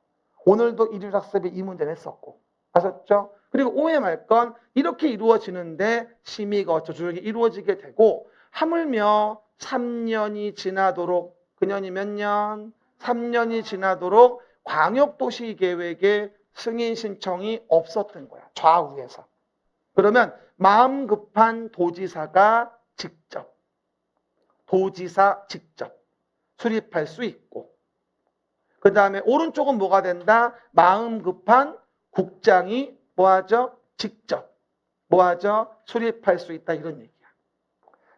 A: 오늘도 일일학습에 이 문제를 했었고. 아셨죠? 그리고 오해 말 건 이렇게 이루어지는데 심의가 어쩌고저쩌고 이루어지게 되고 하물며 3년이 지나도록 그년이 몇 년? 3년이 지나도록 광역도시계획의 승인 신청이 없었던 거야. 좌우에서. 그러면 마음 급한 도지사 직접 수립할 수 있고 그 다음에 오른쪽은 뭐가 된다? 마음 급한 국장이 뭐하죠? 직접 뭐하죠? 수립할 수 있다 이런 얘기야.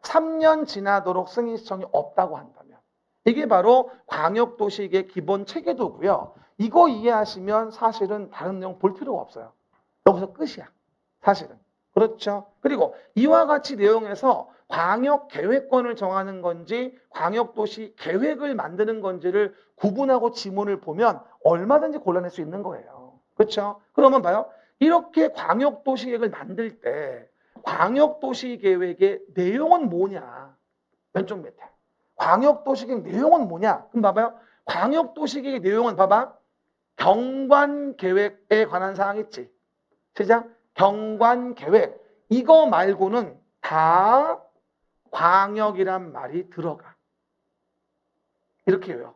A: 3년 지나도록 승인 신청이 없다고 한다면 이게 바로 광역도시계획 기본 체계도고요. 이거 이해하시면 사실은 다른 내용 볼 필요가 없어요. 여기서 끝이야. 사실은. 그렇죠. 그리고 이와 같이 내용에서 광역계획권을 정하는 건지 광역도시 계획을 만드는 건지를 구분하고 지문을 보면 얼마든지 골라낼 수 있는 거예요. 그렇죠. 그러면 봐요. 이렇게 광역도시계획을 만들 때 광역도시계획의 내용은 뭐냐. 왼쪽 밑에. 광역도시계획 내용은 뭐냐. 그럼 봐봐요. 광역도시계획 내용은 봐봐. 경관계획에 관한 사항 있지. 시작. 경관계획. 이거 말고는 다 광역이란 말이 들어가. 이렇게 해요.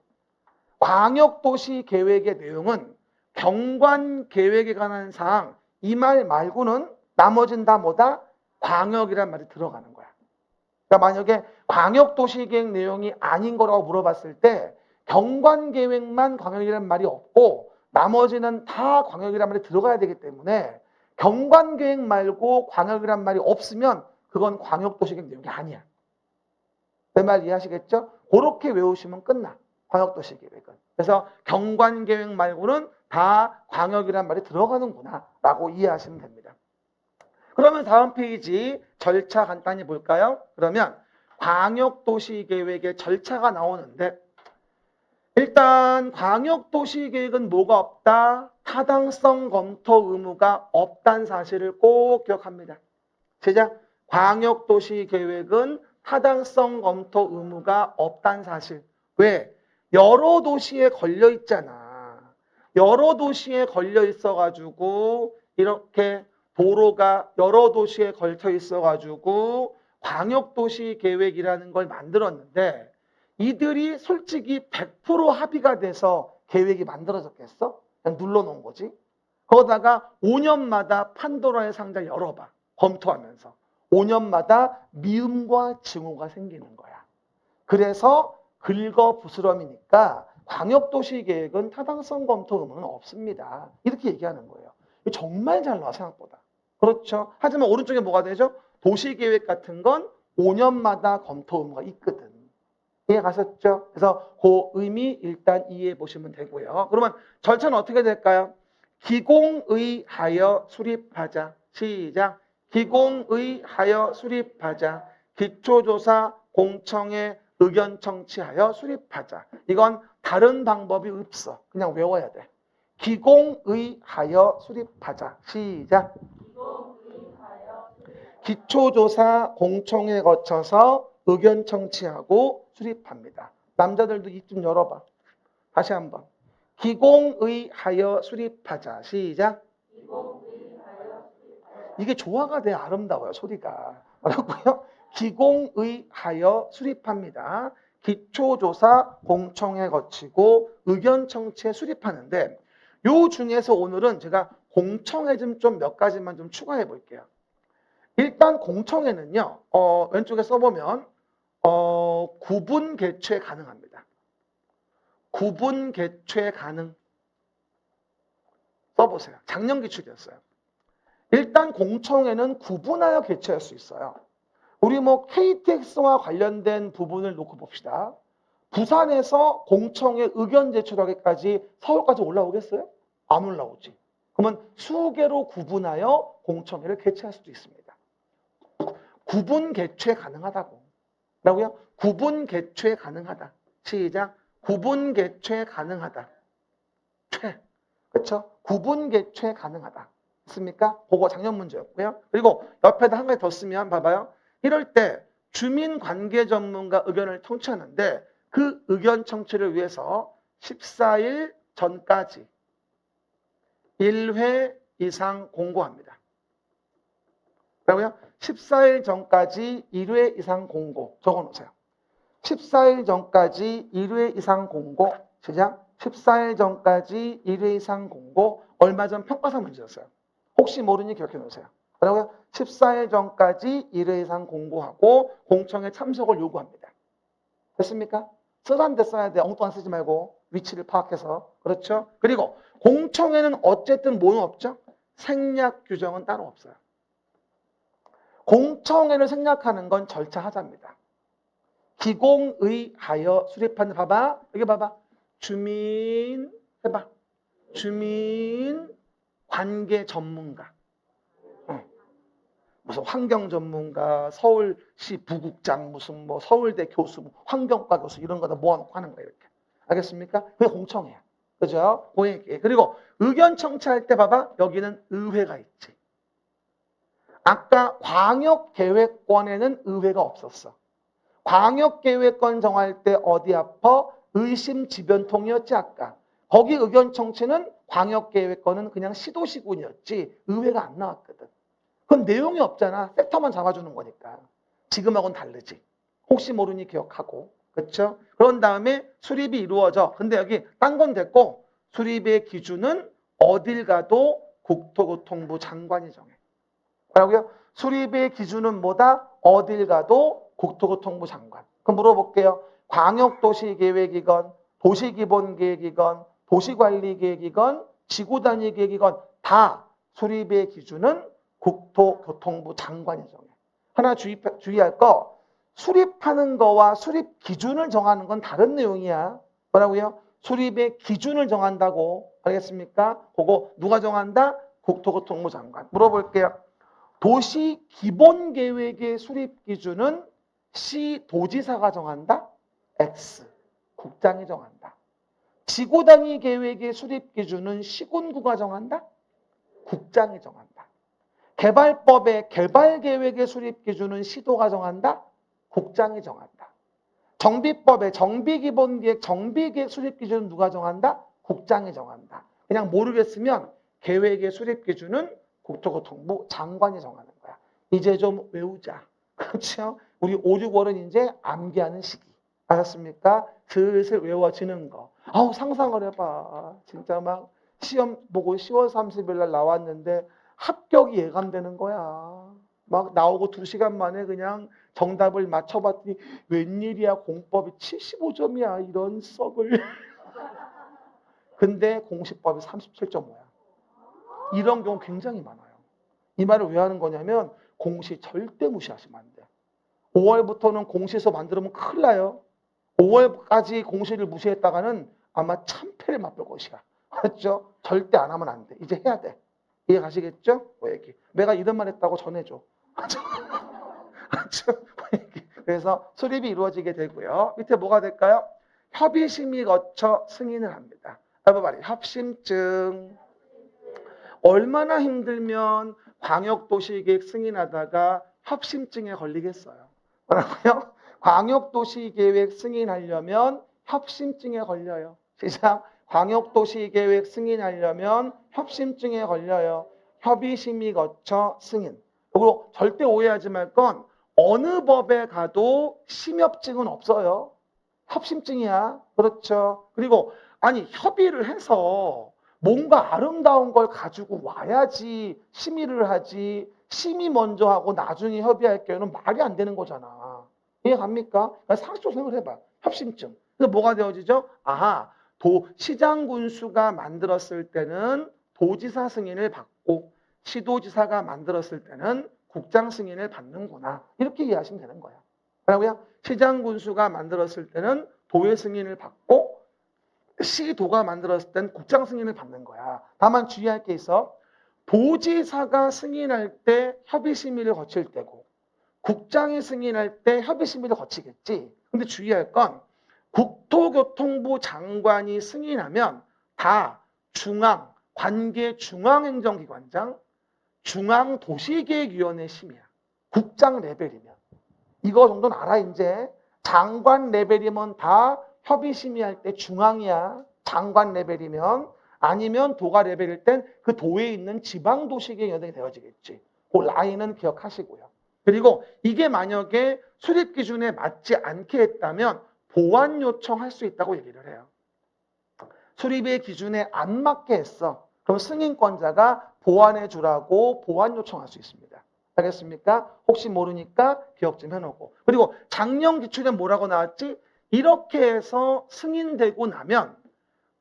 A: 광역도시계획의 내용은 경관계획에 관한 사항 이 말 말고는 나머진 다 뭐다? 광역이란 말이 들어가는 거야. 그러니까 만약에 광역도시계획 내용이 아닌 거라고 물어봤을 때 경관계획만 광역이란 말이 없고 나머지는 다 광역이란 말이 들어가야 되기 때문에 경관계획 말고 광역이란 말이 없으면 그건 광역도시계획 내용이 아니야. 내 말 이해하시겠죠? 그렇게 외우시면 끝나. 광역도시계획은. 그래서 경관계획 말고는 다 광역이란 말이 들어가는구나 라고 이해하시면 됩니다. 그러면 다음 페이지 절차 간단히 볼까요? 그러면 광역도시계획의 절차가 나오는데 일단 광역도시계획은 뭐가 없다? 타당성 검토 의무가 없다는 사실을 꼭 기억합니다. 시작. 광역도시계획은 타당성 검토 의무가 없다는 사실. 왜? 여러 도시에 걸려 있잖아. 여러 도시에 걸려 있어가지고 이렇게 도로가 여러 도시에 걸쳐 있어가지고 광역도시계획이라는 걸 만들었는데 이들이 솔직히 100% 합의가 돼서 계획이 만들어졌겠어? 그냥 눌러놓은 거지. 거기다가 5년마다 판도라의 상자를 열어봐. 검토하면서. 5년마다 미움과 증오가 생기는 거야. 그래서 긁어부스럼이니까 광역도시계획은 타당성 검토 의무는 없습니다. 이렇게 얘기하는 거예요. 정말 잘 나와 생각보다. 그렇죠. 하지만 오른쪽에 뭐가 되죠? 도시계획 같은 건 5년마다 검토 의무가 있거든. 이해 가셨죠? 그래서 그 의미 일단 이해해 보시면 되고요. 그러면 절차는 어떻게 될까요? 기공의하여 수립하자. 시작. 기공의하여 수립하자. 기초조사 공청회 의견 청취하여 수립하자. 이건 다른 방법이 없어. 그냥 외워야 돼. 기공의하여 수립하자. 시작. 기초조사 공청회 거쳐서 의견 청취하고 수립합니다. 남자들도 입 좀 열어봐. 다시 한번. 기공의하여 수립하자. 시작. 이게 조화가 돼야 아름다워요. 소리가. 뭐라고요? 기공의하여 수립합니다. 기초조사 공청회 거치고 의견 청취에 수립하는데 요 중에서 오늘은 제가 공청회 좀 몇 가지만 좀 추가해 볼게요. 일단 공청회는요. 왼쪽에 써보면 구분 개최 가능합니다. 구분 개최 가능. 써보세요. 작년 기출이었어요. 일단 공청회는 구분하여 개최할 수 있어요. 우리 KTX와 관련된 부분을 놓고 봅시다. 부산에서 공청회 의견 제출하기까지 서울까지 올라오겠어요? 안 올라오지. 그러면 수개로 구분하여 공청회를 개최할 수도 있습니다. 구분 개최 가능하다고. 라고요? 구분 개최 가능하다. 시작. 구분 개최 가능하다. 그렇죠? 구분 개최 가능하다. 있습니까? 그거 작년 문제였고요. 그리고 옆에다 한 가지 더 쓰면 봐봐요. 이럴 때 주민관계 전문가 의견을 청취하는데 그 의견 청취를 위해서 14일 전까지 1회 이상 공고합니다. 그러고요. 14일 전까지 1회 이상 공고 적어놓으세요. 14일 전까지 1회 이상 공고 시작. 14일 전까지 1회 이상 공고 얼마 전 평가사 문제였어요. 혹시 모르니 기억해 놓으세요. 그러고요. 14일 전까지 1회 이상 공고하고 공청회 참석을 요구합니다. 됐습니까? 쓰라는데 써야 돼. 엉뚱한 쓰지 말고 위치를 파악해서. 그렇죠? 그리고 공청회는 어쨌든 뭐는 없죠? 생략 규정은 따로 없어요. 공청회를 생략하는 건 절차 하자입니다. 기공의하여 수립하는 봐봐. 여기 봐봐. 주민 해봐. 주민 관계 전문가. 무슨 환경 전문가, 서울시 부국장, 무슨 서울대 교수, 환경과 교수 이런 거다 모아놓고 하는 거예요. 이렇게. 알겠습니까? 그게 공청회야. 그죠? 그리고 의견 청취할 때 봐봐. 여기는 의회가 있지. 아까 광역계획권에는 의회가 없었어. 광역계획권 정할 때 어디 아파? 의심지변통이었지 아까. 거기 의견 청취는 광역계획권은 그냥 시도시군이었지 의회가 안 나왔거든. 그건 내용이 없잖아. 섹터만 잡아주는 거니까. 지금하고는 다르지. 혹시 모르니 기억하고. 그렇죠? 그런 다음에 수립이 이루어져. 근데 여기 딴 건 됐고 수립의 기준은 어딜 가도 국토교통부 장관이 정해. 뭐라고요? 수립의 기준은 뭐다? 어딜 가도 국토교통부 장관. 그럼 물어볼게요. 광역도시계획이건 도시기본계획이건 도시관리계획이건 지구단위계획이건 다 수립의 기준은 국토교통부 장관이 정해. 하나 주의할 거 수립하는 거와 수립 기준을 정하는 건 다른 내용이야. 뭐라고요? 수립의 기준을 정한다고. 알겠습니까? 그거 누가 정한다? 국토교통부 장관. 물어볼게요. 도시 기본계획의 수립 기준은 시도지사가 정한다? X. 국장이 정한다. 지구단위 계획의 수립 기준은 시군구가 정한다? 국장이 정한다. 개발법의 개발계획의 수립 기준은 시도가 정한다? 국장이 정한다. 정비법의 정비기본계획, 정비계획 수립 기준은 누가 정한다? 국장이 정한다. 그냥 모르겠으면 계획의 수립 기준은 국토교통부 장관이 정하는 거야. 이제 좀 외우자. 그렇죠? 우리 5, 6월은 이제 암기하는 시기. 알았습니까? 슬슬 외워지는 거. 아우 상상을 해봐. 진짜 막 시험 보고 10월 30일 날 나왔는데 합격이 예감되는 거야. 막 나오고 2시간 만에 그냥 정답을 맞춰봤더니 웬일이야 공법이 75점이야. 이런 썩을. 근데 공시법이 37.5야. 이런 경우 굉장히 많아요. 이 말을 왜 하는 거냐면 공시 절대 무시하시면 안 돼. 5월부터는 공시서 만들면 큰일 나요. 5월까지 공시를 무시했다가는 아마 참패를 맛볼 것이야. 그렇죠? 절대 안 하면 안 돼. 이제 해야 돼. 이해 가시겠죠? 그 얘기. 내가 이런 말 했다고 전해줘. 그래서 수립이 이루어지게 되고요. 밑에 뭐가 될까요? 협의심의 거쳐 승인을 합니다. 말이에요. 협심증. 얼마나 힘들면 광역도시계획 승인하다가 협심증에 걸리겠어요. 뭐라고요? 광역도시계획 승인하려면 협심증에 걸려요. 시작. 광역도시계획 승인하려면 협심증에 걸려요. 협의심의 거쳐 승인. 그리고 절대 오해하지 말 건 어느 법에 가도 심협증은 없어요. 협심증이야. 그렇죠. 그리고 아니 협의를 해서 뭔가 아름다운 걸 가지고 와야지 심의를 하지, 심의 먼저 하고 나중에 협의할 경우는 말이 안 되는 거잖아. 이해 갑니까? 상식적으로 생각을 해봐. 협심증. 그래서 뭐가 되어지죠? 아하, 시장 군수가 만들었을 때는 도지사 승인을 받고 시도지사가 만들었을 때는 국장 승인을 받는구나. 이렇게 이해하시면 되는 거야. 뭐라고요? 시장 군수가 만들었을 때는 도의 승인을 받고 시도가 만들었을 때는 국장 승인을 받는 거야. 다만 주의할 게 있어. 도지사가 승인할 때 협의심의를 거칠 때고 국장이 승인할 때 협의심의를 거치겠지. 근데 주의할 건 국토교통부 장관이 승인하면 다 중앙, 관계 중앙행정기관장, 중앙도시계획위원회 심의야. 국장 레벨이면. 이거 정도는 알아 이제. 장관 레벨이면 다 협의심의할 때 중앙이야. 장관 레벨이면. 아니면 도가 레벨일 땐 그 도에 있는 지방도시계획위원회가 되어지겠지. 그 라인은 기억하시고요. 그리고 이게 만약에 수립 기준에 맞지 않게 했다면 보완 요청할 수 있다고 얘기를 해요. 수립의 기준에 안 맞게 했어. 그럼 승인권자가 보완해 주라고 보완 요청할 수 있습니다. 알겠습니까? 혹시 모르니까 기억 좀 해놓고. 그리고 작년 기출에 뭐라고 나왔지? 이렇게 해서 승인되고 나면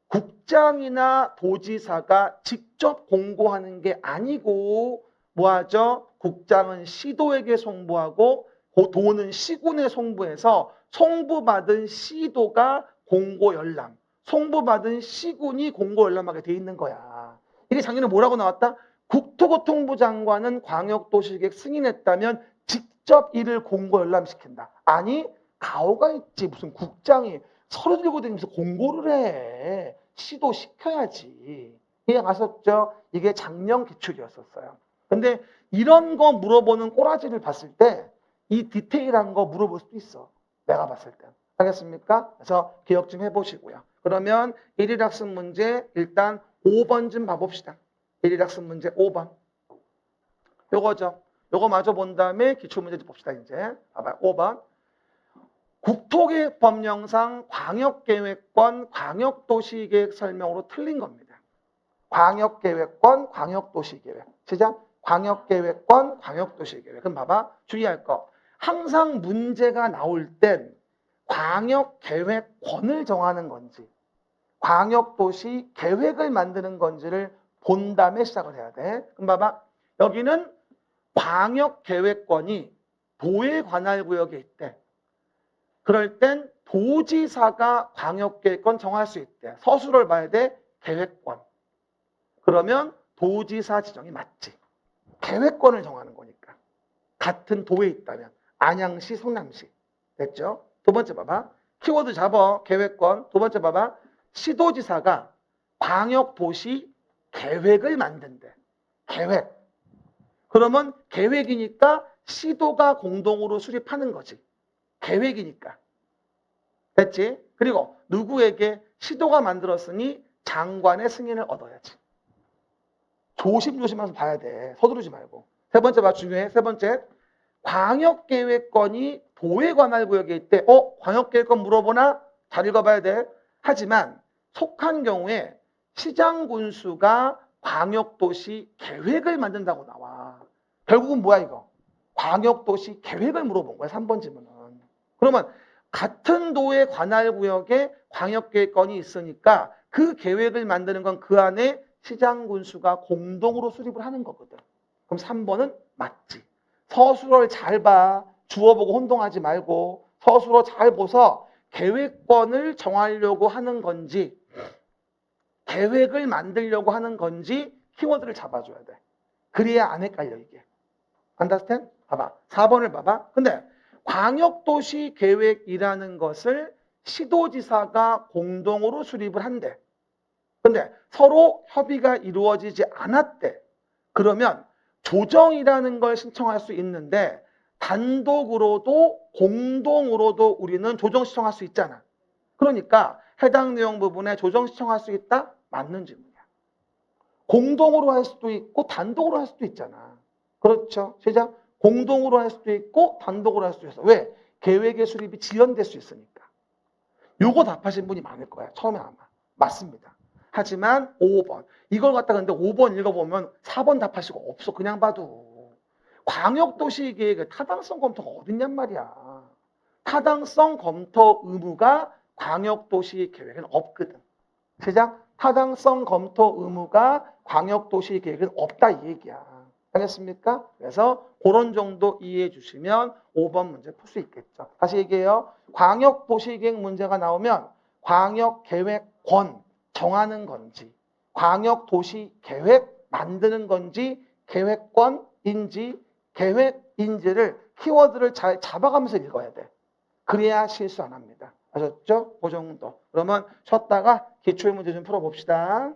A: 국장이나 도지사가 직접 공고하는 게 아니고 뭐하죠? 국장은 시도에게 송부하고 도는 시군에 송부해서 송부받은 시도가 공고 열람, 송부받은 시군이 공고 열람하게 돼 있는 거야. 이게 작년에 뭐라고 나왔다? 국토교통부 장관은 광역도시계획 승인했다면 직접 이를 공고 열람시킨다. 아니 가오가 있지. 무슨 국장이 서류 들고 다니면서 공고를 해. 시도시켜야지. 이해 가셨죠? 이게 작년 기출이었었어요. 근데 이런 거 물어보는 꼬라지를 봤을 때 이 디테일한 거 물어볼 수도 있어. 내가 봤을 때. 알겠습니까? 그래서 기억 좀 해보시고요. 그러면 1일 학습 문제 일단 5번 좀 봐봅시다. 1일 학습 문제 5번. 요거죠. 요거 마저 본 다음에 기출문제 좀 봅시다. 이제 봐봐요. 5번. 국토계획법령상 광역계획권, 광역도시계획 설명으로 틀린 겁니다. 광역계획권, 광역도시계획. 시작. 광역계획권, 광역도시계획. 그럼 봐봐. 주의할 거. 항상 문제가 나올 땐 광역계획권을 정하는 건지 광역도시 계획을 만드는 건지를 본 다음에 시작을 해야 돼. 그럼 봐봐. 여기는 광역계획권이 도의 관할구역에 있대. 그럴 땐 도지사가 광역계획권 정할 수 있대. 서술을 봐야 돼. 계획권. 그러면 도지사 지정이 맞지. 계획권을 정하는 거니까. 같은 도에 있다면. 안양시, 성남시. 됐죠? 두 번째 봐봐. 키워드 잡아. 계획권. 두 번째 봐봐. 시도지사가 광역도시 계획을 만든대. 계획. 그러면 계획이니까 시도가 공동으로 수립하는 거지. 계획이니까. 됐지? 그리고 누구에게 시도가 만들었으니 장관의 승인을 얻어야지. 조심조심하면서 봐야 돼. 서두르지 말고. 세 번째 봐. 중요해. 세 번째. 광역계획권이 도에 관할 구역에 있대. 광역계획권 물어보나? 잘 읽어봐야 돼. 하지만 속한 경우에 시장군수가 광역도시 계획을 만든다고 나와. 결국은 뭐야 이거? 광역도시 계획을 물어본 거야. 3번 질문은. 그러면 같은 도의 관할구역에 광역계획권이 있으니까 그 계획을 만드는 건 그 안에 시장군수가 공동으로 수립을 하는 거거든. 그럼 3번은 맞지. 서술을 잘 봐. 주어 보고 혼동하지 말고 서술어 잘 보서 계획권을 정하려고 하는 건지 계획을 만들려고 하는 건지 키워드를 잡아줘야 돼. 그래야 안 헷갈려 이게. understand? 봐봐. 4번을 봐봐. 근데 광역도시 계획이라는 것을 시도지사가 공동으로 수립을 한대. 근데 서로 협의가 이루어지지 않았대. 그러면 조정이라는 걸 신청할 수 있는데 단독으로도 공동으로도 우리는 조정 신청할 수 있잖아. 그러니까 해당 내용 부분에 조정 신청할 수 있다? 맞는 질문이야. 공동으로 할 수도 있고 단독으로 할 수도 있잖아. 그렇죠? 시작. 공동으로 할 수도 있고 단독으로 할 수도 있어. 왜? 계획의 수립이 지연될 수 있으니까. 요거 답하신 분이 많을 거야. 처음에 아마. 맞습니다. 하지만 5번. 이걸 갖다가 근데 5번 읽어보면 4번 답하시고 없어. 그냥 봐도. 광역도시계획의 타당성 검토가 어딨냔 말이야. 타당성 검토 의무가 광역도시계획은 없거든. 시작. 타당성 검토 의무가 광역도시계획은 없다 이 얘기야. 알겠습니까? 그래서 그런 정도 이해해 주시면 5번 문제 풀 수 있겠죠. 다시 얘기해요. 광역도시계획 문제가 나오면 광역계획권 정하는 건지 광역도시계획 만드는 건지 계획권인지 계획인지를 키워드를 잘 잡아가면서 읽어야 돼. 그래야 실수 안 합니다. 아셨죠? 그 정도. 그러면 쉬었다가 기출문제 좀 풀어봅시다.